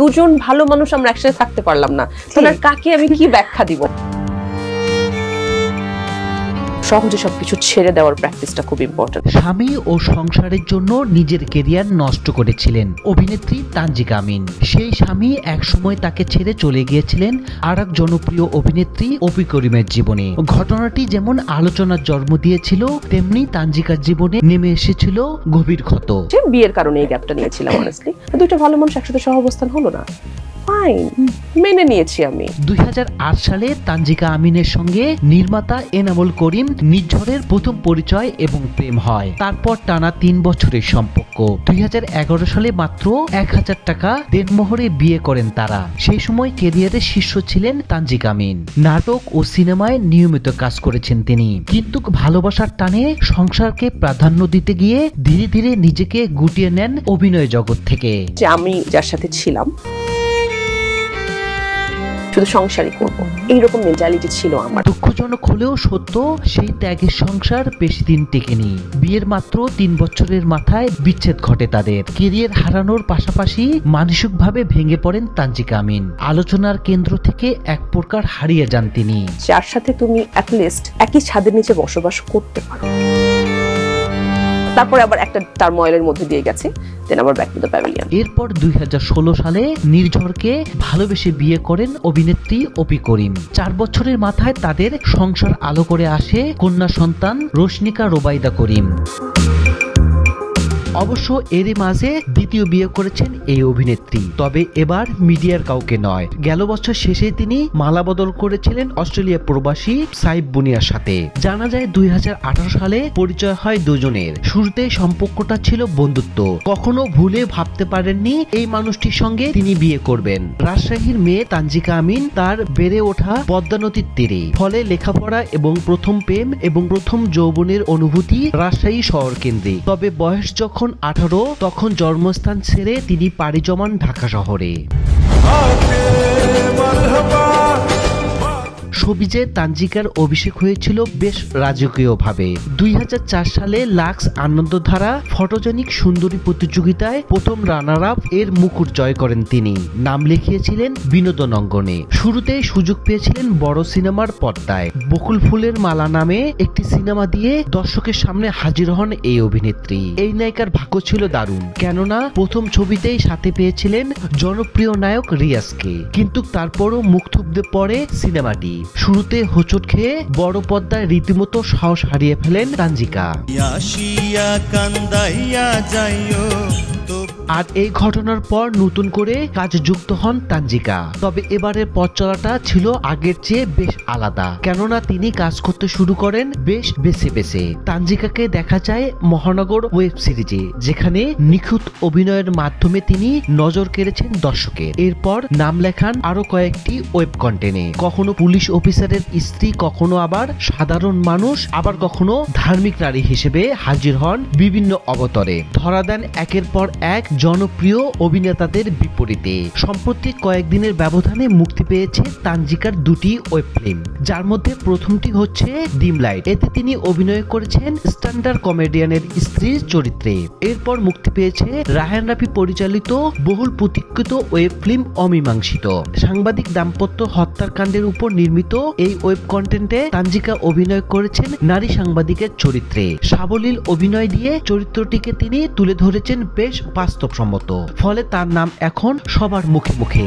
দুজন ভালো মানুষ আমরা একসাথে থাকতে পারলাম না, তাহলে আর কাকে আমি কি ব্যাখ্যা দিব? সহজে সবকিছু ছেড়ে দেওয়ার প্র্যাকটিসটা খুব ইম্পর্টেন্ট। স্বামী ও সংসারের জন্য নিজের কেরিয়ার নষ্ট করেছিলেন অভিনেত্রী তানজিকা আমিন। সেই স্বামী একসময় তাকে ছেড়ে চলে গিয়েছিলেন আর এক জনপ্রিয় অভিনেত্রী অপি করিমের জীবনে। ঘটনাটি যেমন আলোচনার জন্ম দিয়েছিল, তেমনি তানজিকার জীবনে নেমে এসেছিল গভীর ক্ষত। বিয়ের কারণে এই গ্যাপটা নিয়েছিলাম অনেস্টলি। দুইটা ভালো মানুষ একসাথে সহাবস্থান হলো না, ফাইন, মেনে নিয়েছি আমি। 2008 সালে তানজিকা আমিনের সঙ্গে নির্মাতা এনামুল করিম নির্ঝরের প্রথম পরিচয় এবং প্রেম হয়। তারপর টানা 3 বছরের সম্পর্ক। 2011 সালে মাত্র 1000 টাকা দেনমোহরে বিয়ে করেন তারা। সেই সময় ক্যারিয়ারের শীর্ষ ছিলেন তানজিকা আমিন। নাটক ও সিনেমায় নিয়মিত কাজ করেছেন তিনি, কিন্তু ভালোবাসার টানে সংসারকে প্রাধান্য দিতে গিয়ে ধীরে ধীরে নিজেকে গুটিয়ে নেন অভিনয় জগৎ থেকে। যে আমি যার সাথে ছিলাম শুধু সংসারই করবো, এইরকম মেন্টালিটি ছিল আমার। দুঃখজনক হলেও সত্য, সেই ত্যাগের সংসার বেশি দিন টেকেনি। বিয়ের মাত্র 3 বছরের মাথায় বিচ্ছেদ ঘটে তাদের। কেরিয়ার হারানোর পাশাপাশি মানসিকভাবে ভেঙে পড়েন তানজিকা আমিন। আলোচনার কেন্দ্র থেকে এক প্রকার হারিয়ে যান তিনি। যার সাথে তুমি অ্যাটলিস্ট একই ছাদের নিচে বসবাস করতে পারো, তারপরে আবার একটা টার্ময়েলের মধ্যে দিয়ে গেছে, দেন আবার ব্যাক টু দ্য প্যাভিলিয়ন। এরপর 2016 সালে নির্ঝরকে ভালোবেসে বিয়ে করেন অভিনেত্রী অপি করিম। 4 বছরের মাথায় তাদের সংসার আলো করে আসে কন্যা সন্তান রোশনিকা রোবাইদা করিম। অবশ্য এরই মাঝে দ্বিতীয় বিয়ে করেছেন এই অভিনেত্রী, তবে এবার মিডিয়ার কাউকে নয়। গেল বছর শেষে তিনি মালা বদল করেছিলেন অস্ট্রেলিয়া প্রবাসী সাইফ বুনিয়ার সাথে। জানা যায় 2018 সালে পরিচয় হয় দুজনের। শুরুতে সম্পর্কটা ছিল বন্ধুত্ব। কখনো ভুলে ভাবতে পারেননি এই মানুষটির সঙ্গে তিনি বিয়ে করবেন। রাজশাহীর মেয়ে তানজিকা আমিন তার বেড়ে ওঠা পদ্মা নদীর তীরে। ফলে লেখাপড়া এবং প্রথম প্রেম এবং প্রথম যৌবনের অনুভূতি রাজশাহী শহর কেন্দ্রিক। তবে বয়স যখন 18, তখন জন্মস্থান ছেড়ে তিনি পাড়ি জমান ঢাকা শহরে। শোবিজে তানজিকার অভিষেক হয়েছিল বেশ রাজকীয়ভাবে। 2004 সালে লাক্স আনন্দধারা ফটোজেনিক সুন্দরী প্রতিযোগিতায় প্রথম রানার আপ এর মুকুট জয় করেন তিনি। নাম লিখিয়েছিলেন বিনোদন অঙ্গনে। শুরুতেই সুযোগ পেয়েছিলেন বড় সিনেমার পর্দায়। বকুল ফুলের মালা নামে একটি সিনেমা দিয়ে দর্শকের সামনে হাজির হন এই অভিনেত্রী। এই নায়িকার ভাগ্য ছিল দারুণ, কেননা প্রথম ছবিতেই সাথে পেয়েছিলেন জনপ্রিয় নায়ক রিয়াজকে। কিন্তু তারপরও মুখ থুবড়ে পড়ে সিনেমাটি। শুরুতে হোঁচট খেয়ে বড় পর্দায় রীতিমতো সাহস হারিয়ে ফেলেন তানজিকা। আর এই ঘটনার পর নতুন করে কাজে যুক্ত হন তানজিকা। তবে এবারের পথ চলাটা ছিল আগের চেয়ে বেশ আলাদা, কেননা তিনি কাজ করতে শুরু করেন বেশ বেছে বেছে। তানজিকাকে দেখা যায় মহানগর ওয়েব সিরিজে, যেখানে নিখুঁত অভিনয়ের মাধ্যমে তিনি নজর কেড়েছেন দর্শকের। এরপর নাম লেখান আরো কয়েকটি ওয়েব কন্টেন্টে। কখনো পুলিশ অফিসারের স্ত্রী, কখনো আবার সাধারণ মানুষ, আবার কখনো ধার্মিক নারী হিসেবে হাজির হন বিভিন্ন অবতারে। ধরা দেন একের পর এক জনপ্রিয় অভিনেতাদের বিপরীতে। সম্প্রতি কয়েকদিনের ব্যবধানে মুক্তি পেয়েছে তানজিকার 2টি ওয়েব ফিল্ম, যার মধ্যে প্রথমটি হচ্ছে ডিম লাইট। এতে তিনি অভিনয় করেছেন স্ট্যান্ডার্ড কমেডিয়ানের স্ত্রীর চরিত্রে। এরপর মুক্তি পেয়েছে রায়হান রাফি পরিচালিত বহুল প্রতীক্ষিত ওয়েব ফিল্ম অমীমাংসিত। সাংবাদিক দাম্পত্য হত্যাকাণ্ডের উপর নির্মিত এই ওয়েব কন্টেন্টে তানজিকা অভিনয় করেছেন নারী সাংবাদিকের চরিত্রে। সাবলীল অভিনয় দিয়ে চরিত্রটিকে তিনি তুলে ধরেছেন বেশ বাস্তবসম্মত, ফলে তার নাম এখন সবার মুখে মুখে।